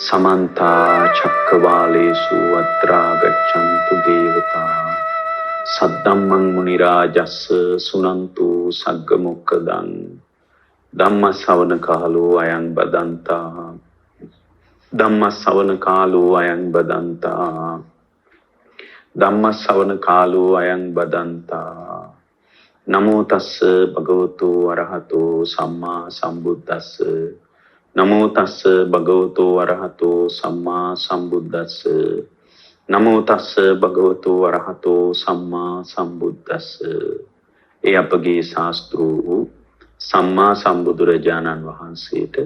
समन्ता चक्रवालेषु अत्रा गच्छन्तु देवता सद्धम्मं मुनिराजस्य सुनन्तु सग्गमुक्खदं धम्मश्रवण कालो अयं बदन्ता धम्मश्रवण कालो अयं बदन्ता धम्मश्रवण कालो अयं बदन्ता नमो तस्स भगवतो अरहतो सम्मा संबुद्धस्स नमो तस्स भगवतो अरहतो सम्मा संबुद्धस्स नमो तस्स भगवतो अरहतो सम्मा संबुद्धस्स ඒ අපගේ ශාස්ත්‍රෝ සම්මා සම්බුදුරජාණන් වහන්සේට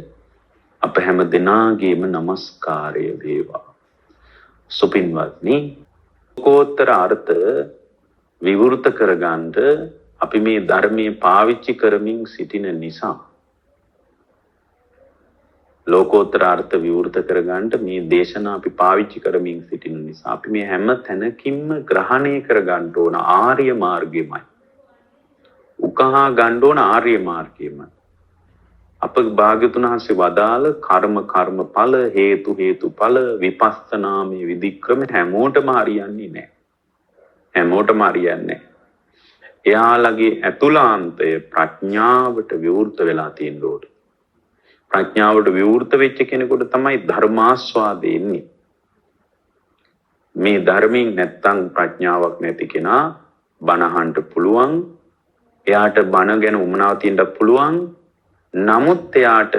අප හැම දිනාගේම নমස්කාරය වේවා. සුපින්වත්නි, ලෝකෝත්තර අර්ථ විවෘත කරගන්න අපි මේ ධර්මයේ පාවිච්චි කරමින් සිටින නිසා, ලෝකෝත්තර අර්ථ විවෘත කරගන්න මේ දේශනා අපි පාවිච්චි කරමින් සිටින නිසා අපි මේ හැම තැනකින්ම ග්‍රහණය කරගන්න ඕන ආර්ය මාර්ගයමයි. උකහා ගන්න ඕන ආර්ය මාර්ගයමයි. අප භාග්‍යතුන් වහන්සේ වදාළ කර්ම ඵල, හේතු ඵල, විපස්සනාමය විධික්‍රම හැමෝටම හරියන්නේ නැහැ. හැමෝටම හරියන්නේ නැහැ. එයාලගේ ඇතුළාන්තය ප්‍රඥාවට විවෘත වෙලා තියෙන්න ඕනේ. ප්‍රඥාවට විවෘත වෙච්ච කෙනෙකුට තමයි ධර්මාස්වාදය එන්නේ. මේ ධර්මයෙන් නැත්තම් ප්‍රඥාවක් නැති කෙනා බණ අහන්න පුළුවන්, එයාට බණ ගැන උමනාව තියෙන්න පුළුවන්. නමුත් එයාට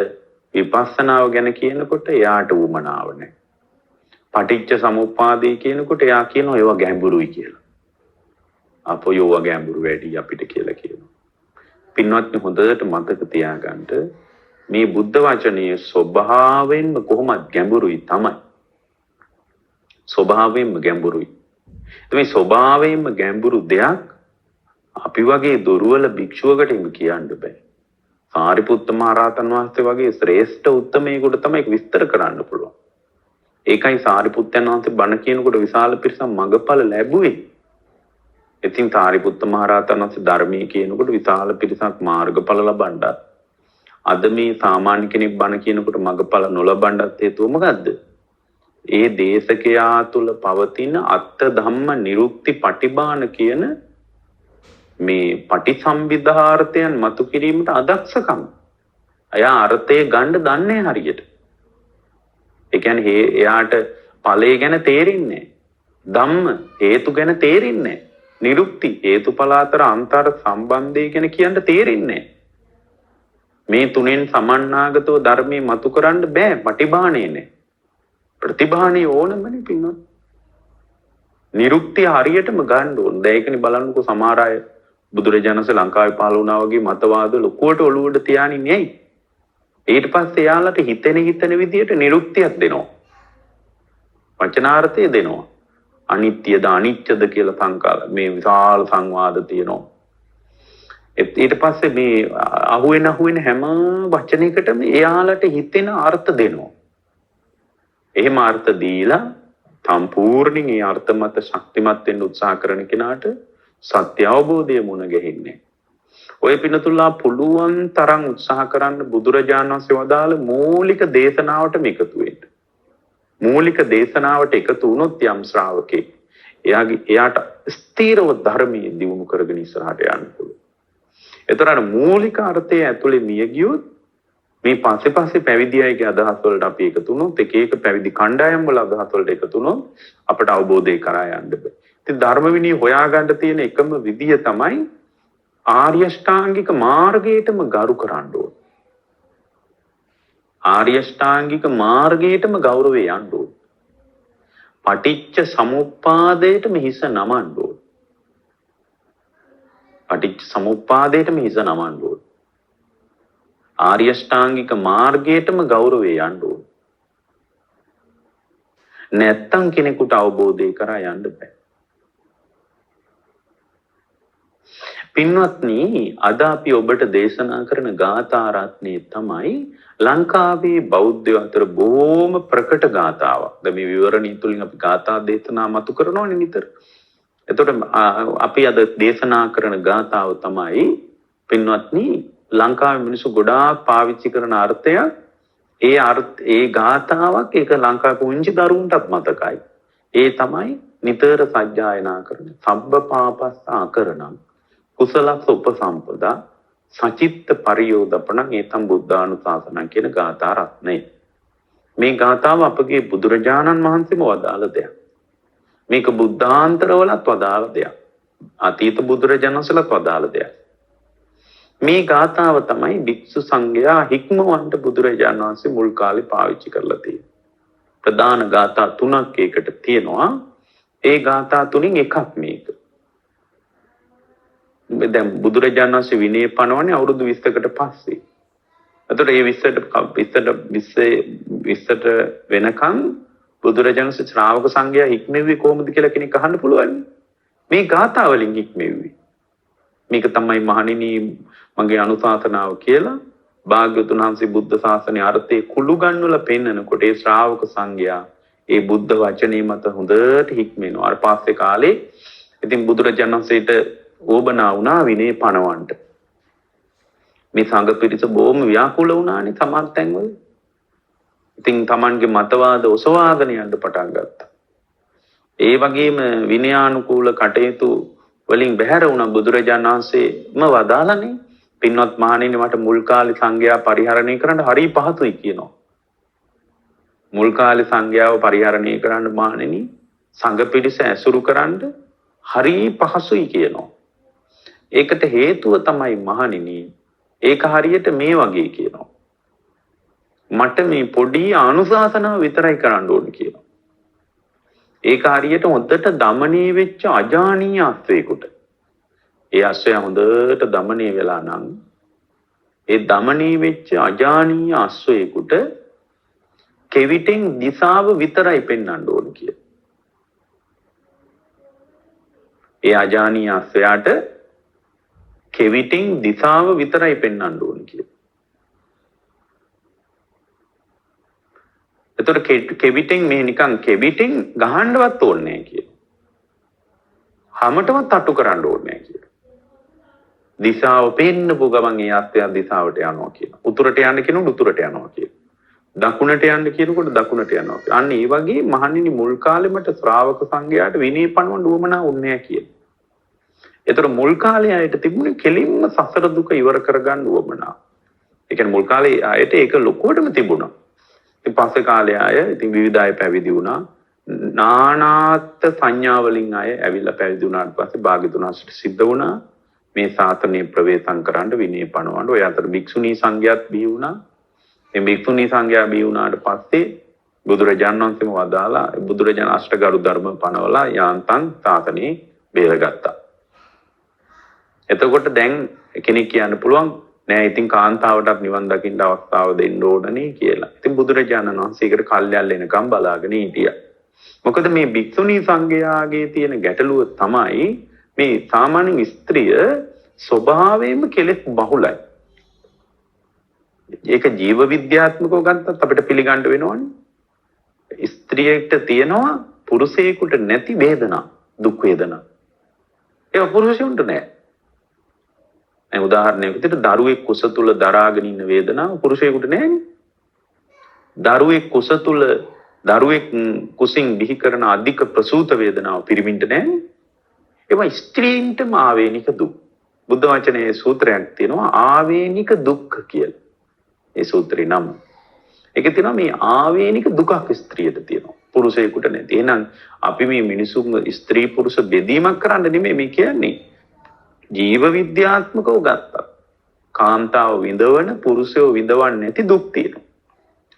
විපස්සනාව ගැන කියනකොට එයාට උමනාව නැහැ. පටිච්ච සමුප්පාදේ කියනකොට එයා කියනවා ඒවා ගැඹුරුයි කියලා. අපෝ යෝවා ගැඹුරු වැඩි අපිට කියලා කියනවා. පින්වත්නි, හොඳට මතක තියාගන්න, මේ බුද්ධ වචනේ ස්වභාවයෙන්ම කොහොමද ගැඹුරුයි තමයි. ස්වභාවයෙන්ම ගැඹුරුයි. මේ ස්වභාවයෙන්ම ගැඹුරු දෙයක් අපි වගේ දුර්වල භික්ෂුවකට කියන්න බෑ. සාරිපුත්ත මහ රහතන් වහන්සේ වගේ ශ්‍රේෂ්ඨ උත්තමයෙකුට තමයි විස්තර කරන්න පුළුවන්. ඒකයි සාරිපුත්තයන් වහන්සේ බණ කියනකොට විශාල පිරිසක් මඟඵල ලැබුවේ. ඉතින් සාරිපුත්ත මහ රහතන් වහන්සේ ධර්මයේ කියනකොට විශාල පිරිසක් මාර්ගඵල ලබන්නත්, අද මේ සාමාන්‍ය කෙනෙක් බණ කියනකොට මඟඵල නොලබන්නත් හේතුව මොකද්ද? ඒ දේශකයා තුල පවතින අත්ථ ධම්ම නිරුක්ති පටිභාන කියන මේ පටිසම්භිදාර්ථයන් මතු කිරීමට අදක්ෂකම. එයා අර්ථය ගන්න දන්නේ හරියට. ඒ කියන්නේ එයාට ඵලය ගැන තේරෙන්නේ නැහැ. ධම්ම හේතු ගැන තේරෙන්නේ නැහැ. නිරුක්ති හේතුඵල අතර අන්තර් සම්බන්ධය ගැන කියන්න තේරෙන්නේ නැහැ. මේ තුනෙන් සමන්නාගතව ධර්මයේ මතු කරන්න බෑ. පටිභාණේ නැහැ. ප්‍රතිභාණේ ඕනමනේ පින්නොත්. නිරුක්තිය හරියටම ගන්න ඕන. දැන් ඒකනේ බලන්නකෝ, සමහර අය බුදුරජාණන් වහන්සේ ලංකාවේ පහළ වුණා වගේ මතවාද ලොකුවට ඔළුවට තියානින් නෙයි. ඊට පස්සේ එයාලට හිතෙන විදියට නිරුක්තියක් දෙනවා. වචනාර්ථය දෙනවා. අනිත්‍යද අනිච්චද කියලා සංකාල මේ විශාල සංවාද තියෙනවා. ඊට පස්සේ මේ අහුවෙන හැම වචනයකටම එයාලට හිතෙන අර්ථ දෙනවා. එහෙම අර්ථ දීලා සම්පූර්ණයෙන් ඒ අර්ථ මත ශක්තිමත් වෙන්න උත්සාහ කරන කෙනාට සත්‍ය අවබෝධය මුණ ගැහෙන්නේ. ඔය පිනතුල්ලා පුළුවන් තරම් උත්සාහ කරන්න බුදුරජාණන් වහන්සේ වදාළ මූලික දේශනාවටම එකතු වෙන්න. මූලික දේශනාවට එකතු වුණොත් යම් ශ්‍රාවකෙක් එයාට ස්ථීරව ධර්මයේ දියුණු කරගෙන ඉස්සරහට යන්න පුළුවන්. ඒතරම් මූලික අර්ථය ඇතුලේ මිය ගියොත් මේ පස්සේ පැවිදි අයගේ අදහස් වලට අපි එකතු වුණොත්, එක පැවිදි කණ්ඩායම් වල අදහස් වලට එකතු වුණොත් අපට අවබෝධය කරා යන්න බෑ. ඉතින් ධර්ම විනය හොයාගන්න තියෙන එකම විදිය තමයි ආර්ය ශ්‍රාංගික මාර්ගයටම ගරු කරන්න ඕන. ආර්ය ශ්‍රාංගික මාර්ගයටම ගෞරවය යන්න ඕන. පටිච්ච සමුප්පාදයටම හිස නමන්න ඕන. පටිච්ච සමුප්පාදයටම හිස නමන්න ඕන. ආර්ය ශ්‍රාංගික මාර්ගයටම ගෞරවය යන්න ඕන. නැත්තම් කෙනෙකුට අවබෝධය කරා යන්න බෑ. පින්වත්නි, අද අපි ඔබට දේශනා කරන ගාථා රත්නය තමයි ලංකාවේ බෞද්ධයෝ අතර බොහොම ප්‍රකට ගාථාවක්. දැන් මේ විවරණය තුලින් අපි ගාථා දේශනා මතු කරනෝනේ නිතර. එතකොට අපි අද දේශනා කරන ගාථාව තමයි පින්වත්නි ලංකාවේ මිනිස්සු ගොඩාක් පාවිච්චි කරන අර්ථය. ඒ ගාථාවක් ඒක ලංකා පුංචි දරුවන්ටත් මතකයි. ඒ තමයි නිතර සජ්ජායනා කරන සබ්බ පාපස්ස අකරණං කුසලස්ස උපසම්පදා සචිත්ත පරියෝදපණං ඒතම් බුද්ධානුශාසනං කියන ගාථා රත්නය. මේ ගාථාව අපගේ බුදුරජාණන් වහන්සේම වදාළ දෙයක්. මේක බුද්ධාන්තරවලත් වදාළ දෙයක්. අතීත බුදුරජාණන් වහන්සේලාත් වදාළ දෙයක්. මේ ගාථාව තමයි භික්ෂු සංඝයා හික්මවන්න බුදුරජාණන් වහන්සේ මුල් කාලේ පාවිච්චි කරලා තියෙන්නේ. ප්‍රධාන ගාථා තුනක් ඒකට තියෙනවා. ඒ ගාථා තුنين එකක් මේක. දැන් බුදුරජාණන් වහන්සේ විනය පනවන්නේ අවුරුදු 20කට පස්සේ. එතකොට මේ 20ට වෙනකන් බුදුරජාණන් වහන්සේ ශ්‍රාවක සංඝයා හික්මෙව්වේ කොහොමද කියලා කෙනෙක් අහන්න පුළුවන්. මේ ගාථා වලින් හික්මෙව්වේ. මේක තමයි මහණෙනි මගේ අනුශාසනාව කියලා භාග්‍යවතුන් වහන්සේ බුද්ධ ශාසනයේ අර්ථයේ කුළු ගන්නවලා පෙන්නකොට ඒ ශ්‍රාවක සංඝයා ඒ බුද්ධ වචනේ මත හොඳට හික්මෙනවා. අර පස්සේ කාලේ ඉතින් බුදුරජාණන් වහන්සේට ඕබනා වුණා විනය පනවන්න. මේ සංඝ පිරිස බොහොම ව්‍යාකූල වුණානේ සමහර තැන්වල. ඉතින් Tamanගේ මතවාද ඔසවාගෙන යන්න පටන් ගත්තා. ඒ වගේම විනයානුකූල කටයුතු වලින් බැහැර වුණ බුදුරජාණන් වහන්සේම වදාළනේ පින්වත් මහණෙනි මට මුල් කාලේ සංඝයා පරිහරණය කරන්න හරි පහසුයි කියනවා. මුල් කාලේ සංඝයාව පරිහරණය කරන්න මහණෙනි සංඝ පිරිස ඇසුරු කරන්න හරි පහසුයි කියනවා. ඒකට හේතුව තමයි මහණෙනි ඒක හරියට මේ වගේ කියනවා. මට මේ පොඩි අනුශාසනාව විතරයි කරන්න ඕනේ කියනවා. ඒක හරියට හොඳට දමණය වෙච්ච අජානීය අස්වැයෙකුට. ඒ අස්වැය හොඳට දමණය වෙලා නම් ඒ දමණය වෙච්ච අජානීය අස්වැයෙකුට කෙවිතෙන් දිශාව විතරයි පෙන්වන්න ඕන කියලා. ඒ අජානීය අස්වැයාට කෙවිතෙන් දිශාව විතරයි පෙන්වන්න ඕන කියලා. එතකොට කෙවිතෙන් මේ නිකන් කෙවිතෙන් ගහන්නවත් ඕනේ නැහැ කියලා. හැමතෙම තට්ටු කරන්න ඕනේ නැහැ කියලා. දිශාව පෙන්නපු ගමන් ඒ අස්වැයා දිශාවට යනවා කියලා. උතුරට යන්න කියනකොට උතුරට යනවා කියලා. දකුණට යන්න කියනකොට දකුණට යනවා. අන්න ඒ වගේ මහණෙනි මුල් කාලෙමට ශ්‍රාවක සංඝයාට විනය පනවන්න උවමනා වුණේ නැහැ කියලා. ඒතර මුල් කාලේ ආයත තිබුණේ කෙලින්ම සසර දුක ඉවර කරගන්න උවමනා. ඒ කියන්නේ මුල් කාලේ ආයත ඒක ලොකුවටම තිබුණා. ඉතින් පස්සේ කාලේ ආය ඉතින් විවිධ අය පැවිදි වුණා. නානාත් සංඥා වලින් අය ඇවිල්ලා පැවිදි වුණාට පස්සේ භාග්‍යතුන් වහන්සේට සිද්ධ වුණා මේ ශාසනය ප්‍රවේශම් කරන්න විනය පනවන්න. ඔය අතර භික්ෂුණී සංඝයාත් බිහි වුණා. මේ භික්ෂුණී සංඝයා බිහි වුණාට පස්සේ බුදුරජාණන් වහන්සේම වදාලා බුදුරජාණන් අෂ්ටගරු ධර්ම පනවලා යාන්තම් ශාසනය බේරගත්තා. එතකොට දැන් කෙනෙක් කියන්න පුළුවන් නෑ ඉතින් කාන්තාවටත් නිවන් දකින්න අවස්ථාව දෙන්න ඕනනේ කියලා. ඉතින් බුදුරජාණන් වහන්සේකට කල්යල් එනකම් බලාගෙන හිටියා. මොකද මේ භික්ෂුණී සංඝයාගේ තියෙන ගැටලුව තමයි මේ සාමාන්‍ය ස්ත්‍රිය ස්වභාවයෙන්ම කෙලෙස් බහුලයි. ඒක ජීව විද්‍යාත්මකව ගත්තත් අපිට පිළිගන්න වෙනවනේ. ස්ත්‍රියට තියෙනවා පුරුෂයෙකුට නැති වේදනා, දුක් වේදනා. ඒක පුරුෂයෙකුට නෑ. උදාහරණයක් විදිහට දරුවෙක් කුස තුල දරාගෙන ඉන්න වේදනාව පුරුෂයෙකුට නෑනේ. දරුවෙක් කුසින් බිහි කරන අධික ප්‍රසූත වේදනාව පිරිමින්ට නෑනේ. ඒවා ස්ත්‍රීන්ටම ආවේනික දුක්. බුද්ධ වචනේ සූත්‍රයක් තියෙනවා ආවේනික දුක්ඛ කියලා. ඒ සූත්‍රේ නම. ඒකේ තියෙනවා මේ ආවේනික දුකක් ස්ත්‍රියට තියෙනවා. පුරුෂයෙකුට නැති. එහෙනම් අපි මේ මිනිසුන් ස්ත්‍රී පුරුෂ බෙදීමක් කරන්න නෙමෙයි මේ කියන්නේ. ජීව විද්‍යාත්මකව ගත්තා. කාන්තාව විඳවන පුරුෂයෝ විඳවන්නේ නැති දුක් තියෙනවා.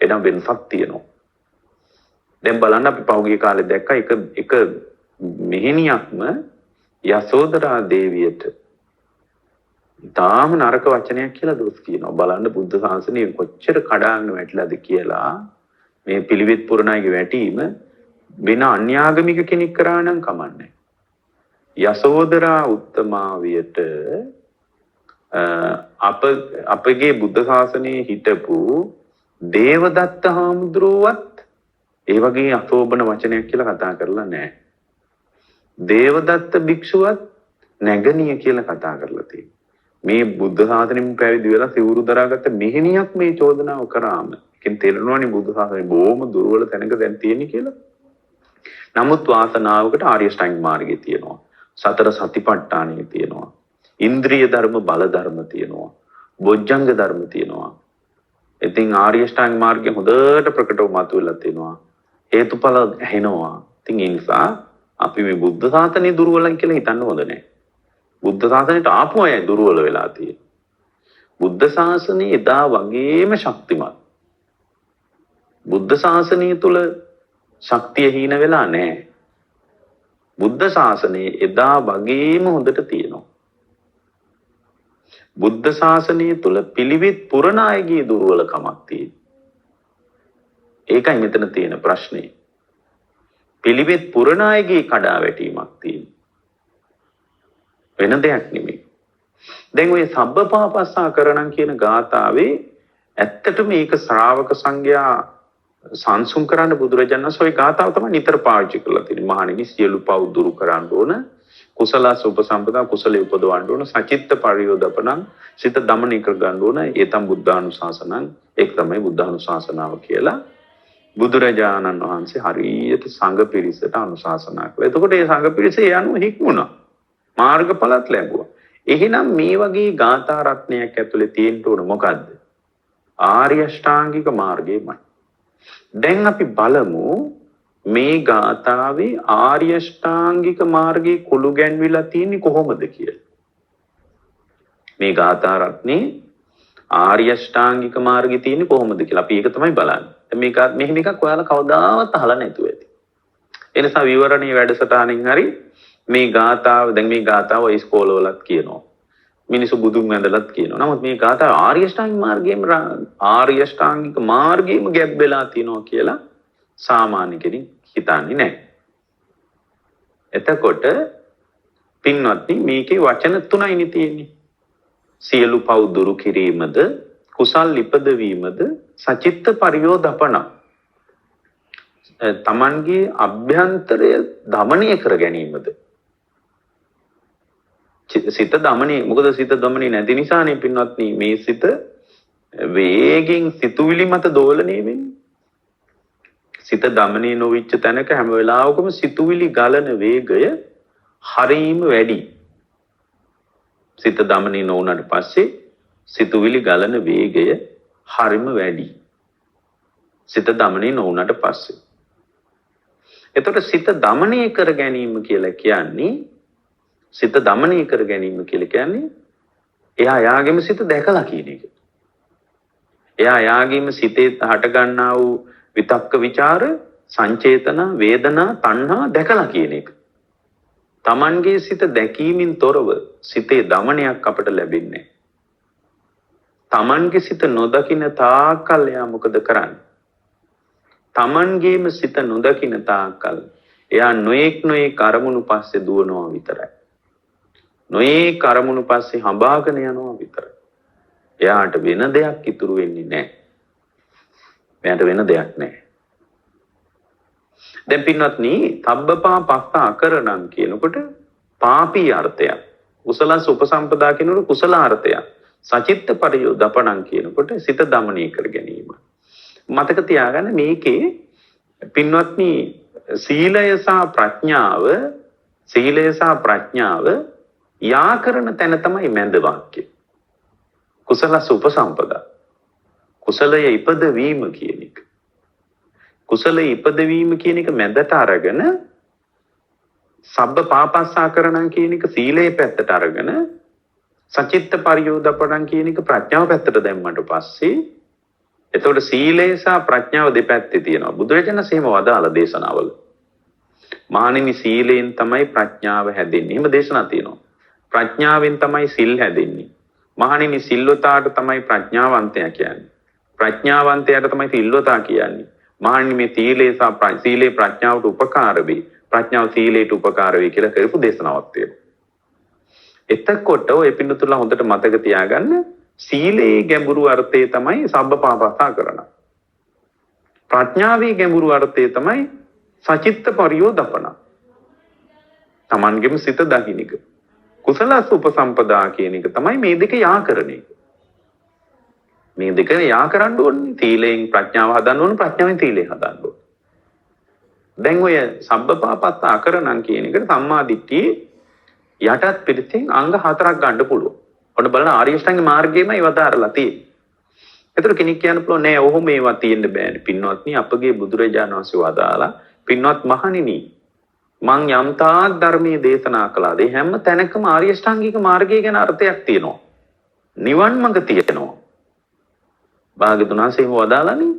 එනම් වෙනසක් තියෙනවා. දැන් බලන්න අපි පහුගිය කාලේ දැක්ක එක මෙහෙණියක්ම යසෝදරා දේවියට තාම නරක වචනයක් කියලා දොස් කියනවා. බලන්න බුද්ධ ශාසනය කොච්චර කඩාගෙන වැටිලාද කියලා. මේ පිළිවෙත් පුරණයිගේ වැටීම වෙන අන්‍යාගමික කෙනෙක් කරා නම් කමන්නේ. යසෝදරා උත්තමාවියට අපගේ බුද්ධ ශාසනයේ හිටපු දේවදත්ත හාමුදුරුවවත් ඒ වගේ අශෝභන වචනයක් කියලා කතා කරලා නැහැ. දේවදත්ත භික්ෂුවත් නැගණිය කියලා කතා කරලා තියෙනවා. මේ බුද්ධ ශාසනයෙන් පැවිදි වෙලා සිවුරු දරාගත්ත මෙහෙණියක් මේ චෝදනාව කරාම ඒකෙන් තේරෙනවනේ බුදු සාසනේ බොහොම දුර්වල තැනක දැන් තියෙන්නේ කියලා. නමුත් වාසනාවකට ආර්ය ශ්‍රැංග මාර්ගය තියෙනවා. සතර සතිපට්ඨානය තියෙනවා. ඉන්ද්‍රිය ධර්ම බල ධර්ම තියෙනවා. බොජ්ජංග ධර්ම තියෙනවා. ඉතින් ආර්ය ශ්‍රැංග මාර්ගය හොඳට ප්‍රකටව මතුවලා තියෙනවා. හේතුඵල ඇහෙනවා. ඉතින් ඒ නිසා අපි මේ බුද්ධ ශාසනය දුර්වලයි කියලා හිතන්න හොඳ නැහැ. බුද්ධ ශාසනයට ආපු අය දුර්වල වෙලා තියෙනවා. බුද්ධ ශාසනය එදා වගේම ශක්තිමත්. බුද්ධ ශාසනය තුල ශක්තිය හීන වෙලා නැහැ. බුද්ධ ශාසනය එදා වගේම හොඳට තියෙනවා. බුද්ධ ශාසනය තුල පිළිවෙත් පුරණ අයගේ දුර්වලකමක් තියෙනවා. ඒකයි මෙතන තියෙන ප්‍රශ්නේ. පිළිවෙත් පුරණ අයගේ කඩාවැටීමක් තියෙනවා. වෙන දෙයක් නෙමෙයි. දැන් ඔය සබ්බපාපස්සා කරණම් කියන ගාථාවේ ඇත්තටම මේක ශ්‍රාවක සංඝයා සංසුන් කරන්න බුදුරජාණන් වහන්සේ ওই ගාථාව තමයි නිතර පාවිච්චි කරලා තියෙන්නේ. මහණෙනි සියලු පව් දුරු කරන්න ඕන, කුසලස් උපසම්පදා කුසලයේ උපදවන්න ඕන, සචිත්ත පරියෝදපණං සිත දමනය කර ගන්න ඕන. ඒතම් බුද්ධානුශාසනං, ඒක තමයි බුද්ධානුශාසනාව කියලා බුදුරජාණන් වහන්සේ හරියට සංඝ පිරිසට අනුශාසනා කළා. එතකොට මේ සංඝ පිරිස ඒ අනුව හික්මුණා. මාර්ගඵලත් ලැබුවා. එහෙනම් මේ වගේ ගාථා රත්නයක් ඇතුලේ තියෙන්න ඕන මොකද්ද? ආර්ය අෂ්ටාංගික මාර්ගයමයි. දැන් අපි බලමු මේ ගාථාවේ ආර්ය අෂ්ටාංගික මාර්ගයේ කුළු ගැන්විලා තියෙන්නේ කොහොමද කියලා. මේ ගාථා රත්නේ ආර්ය අෂ්ටාංගික මාර්ගයේ තියෙන්නේ කොහොමද කියලා අපි ඒක තමයි බලන්නේ. මේක මෙහෙම එකක් ඔයාලා කවදාවත් අහලා නැතුව ඇති. ඒ නිසා විවරණීය වැඩසටහනින් හරි මේ ගාථාව දැන් මේ ගාථාව ඉස්කෝලවලත් කියනවා. මිනිස්සු බුදුන් වැඳලත් කියනවා. නමුත් මේ ගාථාව ආර්ය අෂ්ටාංගික මාර්ගයේම ගැබ් වෙලා තියෙනවා කියලා සාමාන්‍ය කෙනෙක් හිතන්නේ නැහැ. එතකොට පින්වත්නි මේකේ වචන තුනයිනේ තියෙන්නේ. සියලු පව් දුරු කිරීමද, කුසල් ඉපදවීමද, සචිත්ත පරියෝදපණ. තමන්ගේ අභ්‍යන්තරය දමනය කර ගැනීමද. සිත දමනය, මොකද සිත දමනය නැති නිසානේ පින්වත්නි මේ සිත වේගෙන් සිතුවිලි මත දෝලණය වෙන්නේ. සිත දමනය නොවිච්ච තැනක හැම වෙලාවකම සිතුවිලි ගලන වේගය හරීම වැඩි. සිත දමනය නොවුනට පස්සේ සිතුවිලි ගලන වේගය හරිම වැඩි. සිත දමනය නොවුනට පස්සේ. එතකොට සිත දමනය කර ගැනීම කියලා කියන්නේ සිත දමනය කර ගැනීම කියලා කියන්නේ එයා යාගෙම සිත දැකලා කියන එක. එයා යාගෙම සිතේ හට ගන්නා වූ විතක්ක ਵਿਚාර, සංචේතන, වේදනා, තණ්හා දැකලා කියන එක. Tamanගේ සිත දැකීමෙන් තොරව සිතේ දමනයක් අපට ලැබෙන්නේ නැහැ. Tamanගේ සිත නොදකින තාක්කල් එයා මොකද කරන්නේ? Tamanගේම සිත නොදකින තාක්කල් එයා නොඑක් අරමුණු පස්සේ දුවනවා විතරයි. නොඑක් අරමුණු පස්සේ හඹාගෙන යනවා විතරයි. එයාට වෙන දෙයක් ඉතුරු වෙන්නේ නැහැ. එයාට වෙන දෙයක් නැහැ. දැන් පින්වත්නි, තබ්බපාපස්සා අකරණම් කියනකොට පාපී අර්ථයක්. කුසලස් උපසම්පදා කියනකොට කුසල අර්ථයක්. සචිත්ත පරියෝදපණං කියනකොට සිත දමනය කර ගැනීම. මතක තියාගන්න මේකේ පින්වත්නි සීලය සහ ප්‍රඥාව යා කරන තැන තමයි මැද වාක්‍ය. කුසලස් උපසම්පදා. කුසලය ඉපදවීම කියන එක. කුසලයේ ඉපදවීම කියන එක මැදට අරගෙන සබ්බ පාපස්සා කරණම් කියන එක සීලයේ පැත්තට අරගෙන සචිත්ත පරියෝදපණං කියන එක ප්‍රඥාව පැත්තට දැම්මට පස්සේ එතකොට සීලය සහ ප්‍රඥාව දෙපැත්තේ තියෙනවා. බුදුරජාණන් සේම වදාළ දේශනාවල. මහණෙනි සීලයෙන් තමයි ප්‍රඥාව හැදෙන්නේ. එහෙම දේශනා තියෙනවා. ප්‍රඥාවෙන් තමයි සිල් හැදෙන්නේ. මහණෙනි සිල්වතාට තමයි ප්‍රඥාවන්තයා කියන්නේ. ප්‍රඥාවන්තයාට තමයි සිල්වතා කියන්නේ. මහණෙනි මේ සීලේ ප්‍රඥාවට උපකාර වේ. ප්‍රඥාව සීලයට උපකාර වේ කියලා කරපු දේශනාවක් තියෙනවා. එතකොට ඔය පින්නතුලා හොඳට මතක තියාගන්න සීලේ ගැඹුරු අර්ථය තමයි සබ්බපාපස්සා කරණම්. ප්‍රඥාවේ ගැඹුරු අර්ථය තමයි සචිත්ත පරියෝදපණං. Tamanගෙම සිත දකින්න එක. කුසලස් උපසම්පදා කියන එක තමයි මේ දෙක යා කරන එක. මේ දෙක යා කරන්න ඕනේ. සීලයෙන් ප්‍රඥාව හදන්න ඕනේ, ප්‍රඥාවෙන් සීලය හදන්න ඕනේ. දැන් ඔය සබ්බපාපත්ත අකරණම් කියන එකට සම්මා දිට්ඨිය යටත් පිටින් අංග 4ක් ගන්න පුළුවන්. ඔන්න බලන්න ආර්ය අෂ්ටාංග මාර්ගයේමයි වදාරලා තියෙන්නේ. ඒතර කෙනෙක් කියන්න පුළුවන් නෑ ඔහොම මේවා තියෙන්න බෑනේ. පින්වත්නි අපගේ බුදුරජාණන් වහන්සේ වදාලා පින්වත් මහණෙනි මං යම් තාක් ධර්මයේ දේශනා කළාද ඒ හැම තැනකම ආර්ය අෂ්ටාංගික මාර්ගය ගැන අර්ථයක් තියෙනවා. නිවන් මඟ තියෙනවා. භාග්‍යවතුන් වහන්සේ වදාලානේ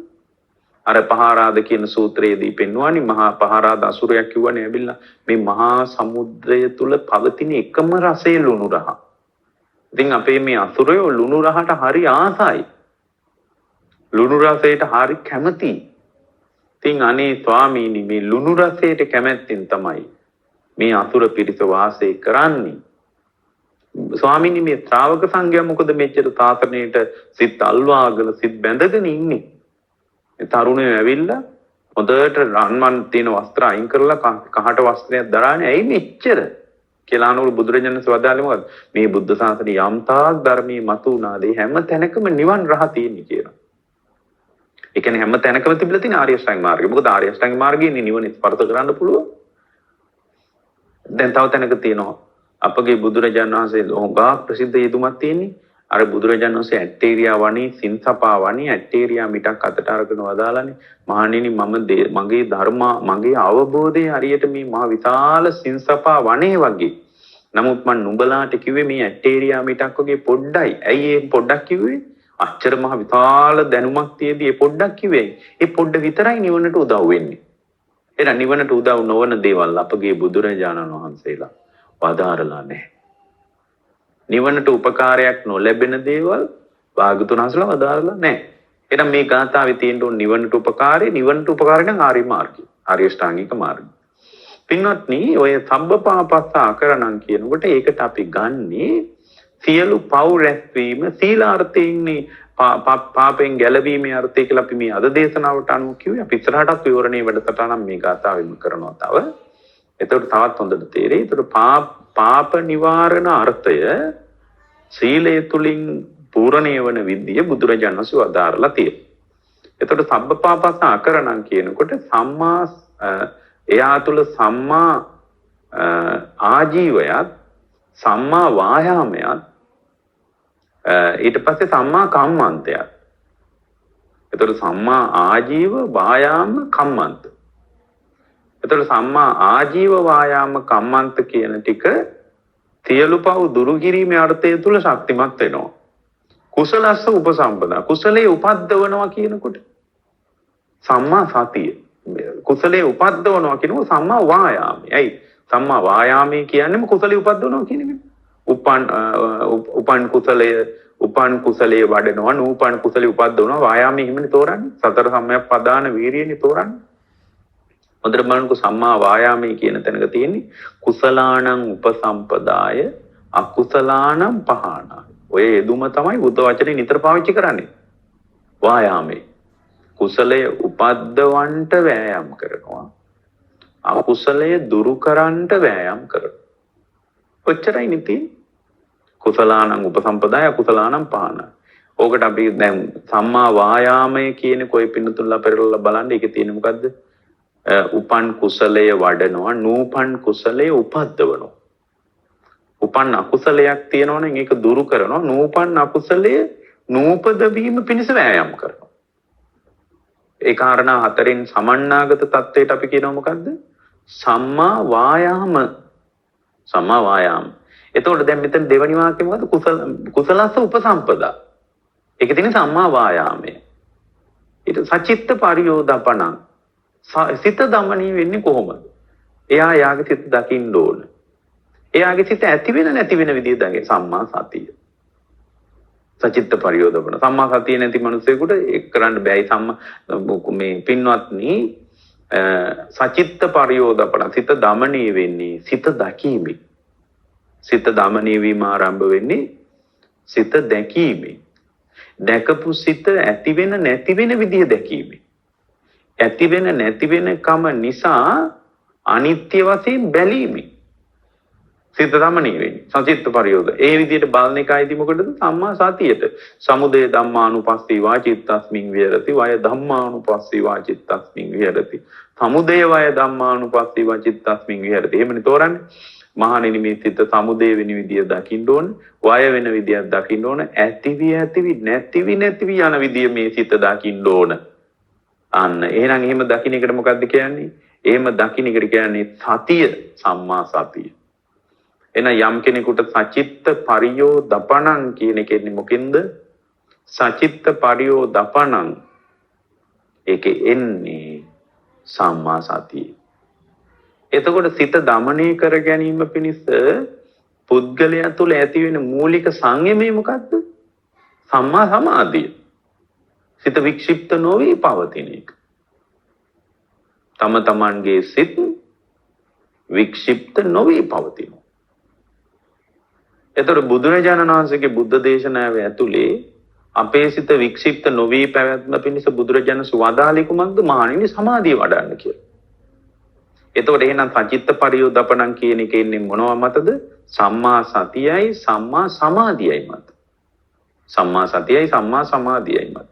අර පහාරාද කියන සූත්‍රයේදී පෙන්වන්නේ මහා පහාරාද අසුරයක් කිව්වනේ ඇවිල්ලා මේ මහා සමුද්‍රය තුල පවතින එකම රසය ලුණු රහ. ඉතින් අපේ මේ අසුරයෝ ලුණු රහට හරි ආසයි. ලුණු රසයට හරි කැමතියි. ඉතින් අනේ ස්වාමීනි මේ ලුණු රසයට කැමැත්තෙන් තමයි මේ අසුර පිරිස වාසය කරන්නේ. ස්වාමීනි මේ ශ්‍රාවක සංඝයා මොකද මෙච්චර තාතනේට සිත් අල්වාගෙන සිත් බැඳගෙන ඉන්නේ? තරුණයෝ ඇවිල්ලා හොඳට රන්වන් තියෙන වස්ත්‍ර අයින් කරලා කහට වස්ත්‍රයක් දරානේ ඇයි මෙච්චර කියලා අනුර බුදුරජාණන් වදාළේ මොකද මේ බුද්ධ ශාසනය යම් තාක් ධර්මයේ මතු වුණාද හැම තැනකම නිවන් රහ තියෙන්නේ කියලා. ඒ කියන්නේ හැම තැනකම තිබිලා තියෙන ආර්ය අෂ්ටාංග මාර්ගය. මොකද ආර්ය අෂ්ටාංග මාර්ගයේ නිවන ස්පර්ශ කරන්න පුළුවන්. දැන් තව තැනක තියෙනවා අපගේ බුදුරජාණන් වහන්සේ හොඟා ප්‍රසිද්ධ යෙදුමක් තියෙන්නේ. අර බුදුරජාණන් වහන්සේ ඇටේරියා වණී සින්සපා වණී ඇටේරියා මිටක් අතට අරගෙන වදාලානේ මහණෙනි මගේ ධර්ම මගේ අවබෝධය හරියට මේ මහ විශාල සින්සපා වණේ වගේ. නමුත් මම නුඹලාට කිව්වේ මේ ඇටේරියා මිටක් වගේ පොඩ්ඩයි. ඇයි ඒ පොඩ්ඩක් කිව්වේ? අච්චර මහ විශාල දැනුමක් තියේදී ඒ පොඩ්ඩක් කිව්වේ. ඒ පොඩ්ඩ විතරයි නිවනට උදව් වෙන්නේ. එහෙනම් නිවනට උදව් නොවන දේවල් අපගේ බුදුරජාණන් වහන්සේලා වදාරලා නැහැ. නිවනට උපකාරයක් නොලැබෙන දේවල් භාග්‍යවතුන් වහන්සේලා වදාරලා නැහැ. එහෙනම් මේ ගාථාවේ තියෙන නිවනට උපකාරය නම් ආර්ය මාර්ගය. ආර්ය ශ්‍රාංගික මාර්ගය. පින්වත්නි ඔය සබ්බපාපස්ස අකරණම් කියනකොට ඒකට අපි ගන්නේ සියලු පව් රැස්වීම සීලාර්ථයෙන්නේ පාපෙන් ගැලවීමේ අර්ථය කියලා අපි මේ අද දේශනාවට අනුව කිව්වේ. අපි ඉස්සරහටත් විවරණේ වැඩසටහන මේ ගාථාවෙම කරනවා තව. එතකොට තවත් හොඳට තේරෙයි. එතකොට පාප නිවාරණ අර්ථය සීලය තුලින් පූර්ණේ වන විදිය බුදුරජාණන් වහන්සේ වදාරලා තියෙනවා. එතකොට සබ්බපාපස්ස අකරණම් කියනකොට සම්මා එයා තුල සම්මා ආජීවයත් සම්මා වායාමයත් ඊට පස්සේ සම්මා කම්මන්තයත්. එතකොට සම්මා ආජීව වායාම කම්මන්ත. එතකොට සම්මා ආජීව වායාම කම්මන්ත කියන ටික සියලු පව් දුරු කිරීමේ අර්ථය තුල ශක්තිමත් වෙනවා. කුසලස්ස උපසම්පදා කුසලයේ උපද්දවනවා කියනකොට සම්මා සතිය. කුසලයේ උපද්දවනවා කියනකොට සම්මා වායාමයි. ඇයි? සම්මා වායාමයේ කියන්නේම කුසලයේ උපද්දවනවා කියන එක. උපන් කුසලයේ වඩනවා නූපන් කුසලයේ උපද්දවනවා වායාමයේ හිමනේ තෝරන්නේ. සතර සම්‍යක් පදාන වීරියනේ තෝරන්නේ. හොඳට බලන්නකො සම්මා වායාමයේ කියන තැනක තියෙන්නේ කුසලාණං උපසම්පදාය අකුසලාණං පහානාය. ඔය යෙදුම තමයි බුද්ධ වචනේ නිතර පාවිච්චි කරන්නේ. වායාමයේ කුසලයේ උපද්දවන්ට වෑයම් කරනවා. අකුසලයේ දුරු කරන්නට වෑයම් කරනවා. ඔච්චරයි නිති. කුසලාණං උපසම්පදාය අකුසලාණං පහානාය. ඕකට අපි දැන් සම්මා වායාමයේ කියන කොයි පින්නතුන්ලා පෙරලලා බලන්න ඒකේ තියෙන්නේ මොකද්ද? උපන් කුසලයේ වඩනවා නූපන් කුසලයේ උපද්දවනවා. උපන් අකුසලයක් තියෙනවා නම් ඒක දුරු කරනවා. නූපන් අකුසලයේ නූපද වීම පිණිස වෑයම් කරනවා. ඒ කාරණා හතරෙන් සමන්නාගත තත්වයට අපි කියනවා මොකද්ද? සම්මා වායාම. සම්මා වායාම. එතකොට දැන් මෙතන දෙවෙනි වාක්‍යය මොකද්ද? කුසලස්ස උපසම්පදා. ඒක තියෙන සම්මා වායාමය. ඊට සචිත්ත පරියෝදපණං සිත දමනී වෙන්නේ කොහොමද? එයා යාගේ සිත දකින්න ඕන. එයාගේ සිත ඇති වෙන නැති වෙන විදිය දගේ සම්මා සතිය. සචිත්ත පරියෝදපන. සම්මා සතිය නැති මිනිසෙකුට ඒක කරන්න බෑයි මේ පින්වත්නි සචිත්ත පරියෝදපන සිත දමනී වෙන්නේ සිත දකීමේ. සිත දමනී වීම ආරම්භ වෙන්නේ සිත දැකීමේ. දැකපු සිත ඇති වෙන නැති වෙන විදිය දැකීමේ. ඇති වෙන නැති වෙන කම නිසා අනිත්‍ය වශයෙන් බැලීමේ. සිත දමණය වෙන්නේ. සචිත්ත පරියෝද. ඒ විදිහට බලන එකයිදී මොකටද? සම්මා සතියට. සමුදය ධම්මානුපස්සී වාචිත්තස්මින් විහෙරති. වය ධම්මානුපස්සී වාචිත්තස්මින් විහෙරති. සමුදය වය ධම්මානුපස්සී වාචිත්තස්මින් විහෙරති. එහෙමනේ තෝරන්නේ. මහණෙනි මේ සිත සමුදය වෙන විදිය දකින්න ඕන. වය වෙන විදියක් දකින්න ඕන. ඇතිවි නැතිවි යන විදිය මේ සිත දකින්න ඕන. අන්න එහෙනම් එහෙම දකින්න එකට මොකද්ද කියන්නේ? එහෙම දකින්න එකට කියන්නේ සතිය, සම්මා සතිය. එන යම් කෙනෙකුට සචිත්ත පරියෝ දපණං කියන එකෙන්නේ මොකෙන්ද? සචිත්ත පරියෝ දපණං. ඒකේ එන්නේ සම්මා සතිය. එතකොට සිත දමනය කර ගැනීම පිණිස පුද්ගලයා තුළ ඇති වෙන මූලික සංයමය මොකද්ද? සම්මා සමාධිය. සිත වික්ෂිප්ත නොවි පවතින එක. තම තමන්ගේ සිත වික්ෂිප්ත නොවි පවතින. එතකොට බුදුරජාණන් වහන්සේගේ බුද්ධ දේශනාව ඇතුලේ අපේ සිත වික්ෂිප්ත නොවි පැවැත්ම පිණිස බුදුරජාණන් වදාළේ කුමක්ද? මහණෙනි සමාධිය වඩන්න කියලා. එතකොට එහෙනම් සචිත්ත පරියෝදපණං කියන එකේ ඉන්නේ මොනවා මතද? සම්මා සතියයි සම්මා සමාධියයි මත. සම්මා සතියයි සම්මා සමාධියයි මත.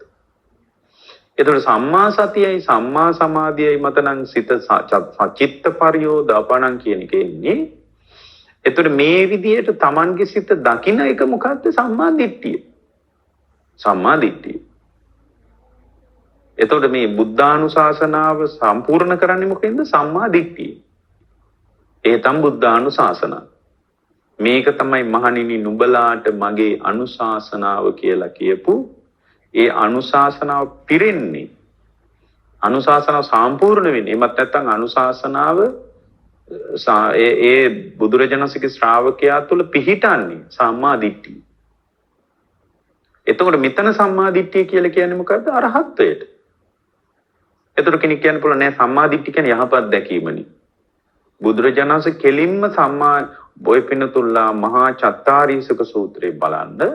එතකොට සම්මා සතියයි සම්මා සමාධියයි මත නම් සිත සචිත්ත පරියෝදපණං කියන එකේ ඉන්නේ. එතකොට මේ විදිහට Tamanගේ සිත දකින්න එක මොකද්ද? සම්මා දිට්ඨිය. සම්මා දිට්ඨිය. එතකොට මේ බුද්ධානුශාසනාව සම්පූර්ණ කරන්නේ මොකෙන්ද? සම්මා දිට්ඨිය. ඒ තම බුද්ධානුශාසනාව. මේක තමයි මහණෙනි නුඹලාට මගේ අනුශාසනාව කියලා කියපු ඒ අනුශාසනාව පිරෙන්නේ. අනුශාසනාව සම්පූර්ණ වෙන්නේ. එමත් නැත්නම් අනුශාසනාව ඒ බුදුරජාණන්සේගේ ශ්‍රාවකයා තුළ පිහිටන්නේ සම්මා දිට්ඨිය. එතකොට මෙතන සම්මා දිට්ඨිය කියලා කියන්නේ මොකද්ද? අරහත්ත්වයට. එතකොට කෙනෙක් කියන්න පුළුවන් නෑ සම්මා දිට්ඨිය කියන්නේ යහපත් දැකීමනේ. බුදුරජාණන්සේ කෙලින්ම සම්මා බොයි පිනතුල්ලා මහා චත්තාරීසක සූත්‍රය බලන්න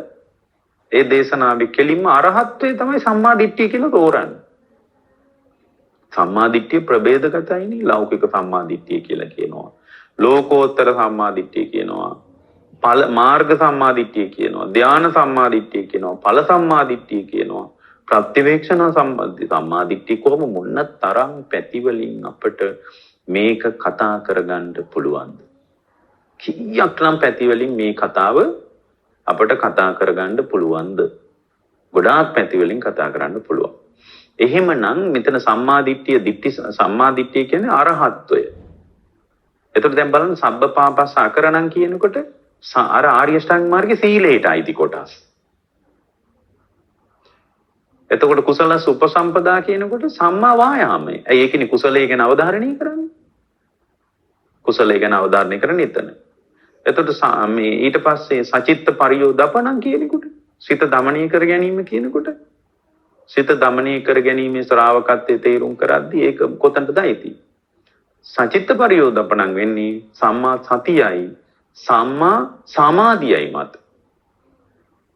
ඒ දේශනාවේ කෙලින්ම අරහත්ත්වය තමයි සම්මා දිට්ඨිය කියලා තෝරන්නේ. සම්මා දිට්ඨිය ප්‍රභේදගතයිනේ. ලෞකික සම්මා දිට්ඨිය කියලා කියනවා. ලෝකෝත්තර සම්මා දිට්ඨිය කියනවා. මාර්ග සම්මා දිට්ඨිය කියනවා. ධ්‍යාන සම්මා දිට්ඨිය කියනවා. ඵල සම්මා දිට්ඨිය කියනවා. ප්‍රත්‍යවේක්ෂණ සම්බන්ධ සම්මා දිට්ඨිය කොහොම මොන තරම් පැති වලින් අපට මේක කතා කරගන්න පුළුවන්ද? කීයක්නම් පැති වලින් මේ කතාව අපට කතා කරගන්න පුළුවන්ද? ගොඩාක් පැති වලින් කතා කරන්න පුළුවන්. එහෙමනම් මෙතන සම්මා දිට්ඨිය කියන්නේ අරහත්ත්වය. එතකොට දැන් බලන්න සබ්බපාපස්ස අකරණම් කියනකොට අර ආර්ය ශ්‍රාංග මාර්ගයේ සීලයට අයිති කොටස්. එතකොට කුසලස් උපසම්පදා කියනකොට සම්මා වායාමය. ඒ කියන්නේ කුසලයේ ගැන අවධාරණය කරන්නේ. කුසලයේ ගැන අවධාරණය කරන්නේ එතන. එතකොට මේ ඊට පස්සේ සචිත්ත පරියෝදපණං කියනකොට සිත දමනය කර ගැනීම කියනකොට සිත දමනය කර ගැනීමේ ශ්‍රාවකත්වයේ තේරුම් කරද්දී ඒක කොතනටද ඇති? සචිත්ත පරියෝදපණං වෙන්නේ සම්මා සතියයි සම්මා සමාධියයි මත.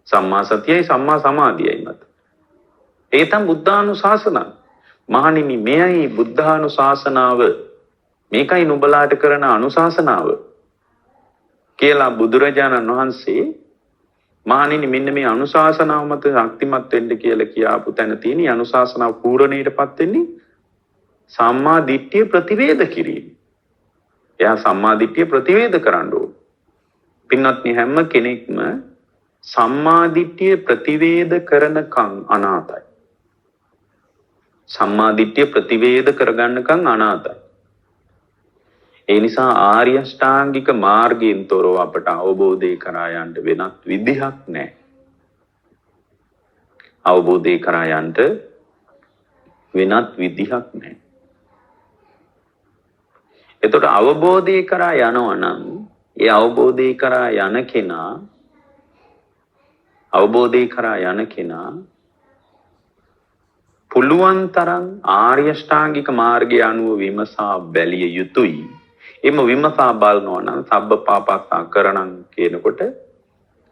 සම්මා සතියයි සම්මා සමාධියයි මත. ඒ තමයි බුද්ධානුශාසනාව. මහණෙනි මෙයයි බුද්ධානුශාසනාව. මේකයි නුඹලාට කරන අනුශාසනාව කියලා බුදුරජාණන් වහන්සේ මහණෙනි මෙන්න මේ අනුශාසනාව මත ශක්තිමත් වෙන්න කියලා කියාපු තැන තියෙන අනුශාසනාව පූර්ණණයටපත් වෙන්නේ සම්මා දිට්ඨිය ප්‍රතිවේද කිරීම. එයා සම්මා දිට්ඨිය ප්‍රතිවේද කරන්න ඕන. පින්වත්නි හැම කෙනෙක්ම සම්මා දිට්ඨිය ප්‍රතිවේද කරනකම් අනාතයි. සම්මා දිට්ඨිය ප්‍රතිවේද කරගන්නකම් අනාතයි. ඒ නිසා ආර්ය අෂ්ටාංගික මාර්ගයෙන් තොරව අපට අවබෝධය කරා යන්න වෙනත් විදිහක් නැහැ. අවබෝධය කරා යන්න වෙනත් විදිහක් නැහැ. එතකොට අවබෝධය කරා යනවා නම් ඒ අවබෝධය කරා යන කෙනා පුළුවන් තරම් ආර්ය අෂ්ටාංගික මාර්ගය අනුව විමසා බැලිය යුතුයි. එම විමසා බලනවා නම් සබ්බපාපස්ස අකරණං කියනකොට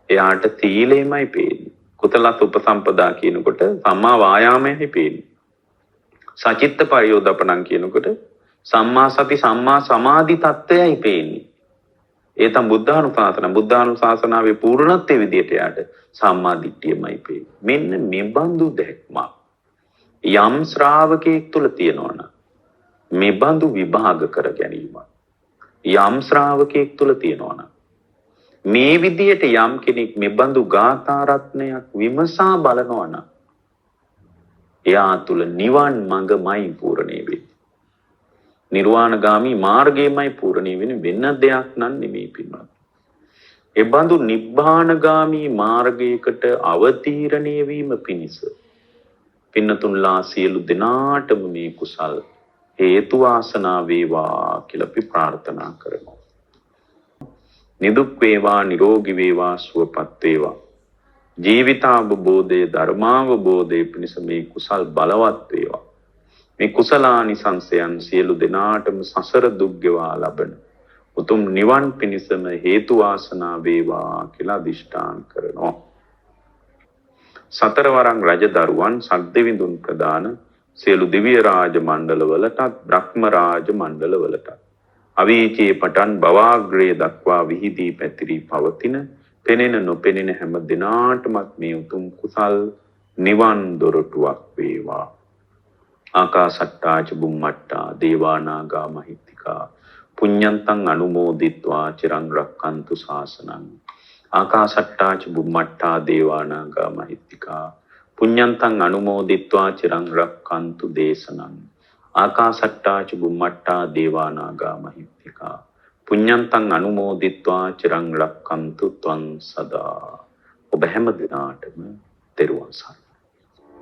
එයාට සීලෙමයි පේන්නේ. කුසලස් උපසම්පදා කියනකොට සම්මා වායාමයයි පේන්නේ. සචිත්ත පරියෝදපණං කියනකොට සම්මා සති සම්මා සමාධි තත්ත්වයයි පේන්නේ. ඒ තමයි බුද්ධානුශාසනාවේ පූර්ණත්වයේ විදියට යාට සම්මා දිට්ඨියමයි පේ. මෙන්න මේ බඳු දැක්ම යම් ශ්‍රාවකයෙක් තුල තියෙනවා නම් මේ බඳු විභාග කර ගැනීම යම් ශ්‍රාවකයෙක් තුල තියෙනවා නම් මේ විදියට යම් කෙනෙක් මේ බඳු ගාථා රත්නයක් විමසා බලනවා නම් එයා තුල නිවන් මඟමයි පූර්ණේ වෙන්නේ. නිර්වාණගාමී මාර්ගයමයි පූර්ණේ වෙන්නේ, වෙන දෙයක් නන් නෙමෙයි පින්වත්. ඒ බඳු නිබ්බානගාමී මාර්ගයකට අවතීර්ණය වීම පිණිස පින්නතුන්ලා සියලු දෙනාටම මේ කුසල් හේතු වාසනා වේවා කියලා අපි ප්‍රාර්ථනා කරනවා. නිදුක් වේවා, නිරෝගී වේවා, සුවපත් වේවා. ජීවිතාවබෝධයේ ධර්මාවබෝධයේ පිණිස මේ කුසල් බලවත් වේවා. මේ කුසලානිසංසයන් සියලු දෙනාටම සසර දුක් ගෙවා ලබන උතුම් නිවන් පිණිසම හේතු වාසනා වේවා කියලා අදිෂ්ඨාන කරනවා. සතරවරන් රජදරුවන් සක්දෙවිඳුන් ප්‍රදාන සියලු දිව්‍ය රාජ මණ්ඩලවලටත් බ්‍රහ්ම රාජ මණ්ඩලවලටත් අවීචයේ පටන් භවාග්‍රේ දක්වා විහිදී පැතිරී පවතින පෙනෙන නොපෙනෙන හැම දිනාටමත් මේ උතුම් කුසල් නිවන් දොරටුවක් වේවා. ආකාසට්ටා ච බුම්මට්ටා දේවා නාග මහිත්‍තිකා පුඤ්ඤන්තං අනුමෝදිත්වා චිරං රක්칸තු ශාසනං. ආකාසට්ටා ච බුම්මට්ටා දේවා නාග මහිත්‍තිකා පුඤ්ඤන්තං අනුමෝදිත්වා චිරං රක්칸තු දේශනං. ආකාසට්ටා ච බුම්මට්ටා දේවා නාග මහිත්‍තිකා පුඤ්ඤන්තං අනුමෝදිත්වා චිරං රක්칸තු ත්වං සදා. ඔබ හැම දිනාටම තෙරුවන් සරණයි.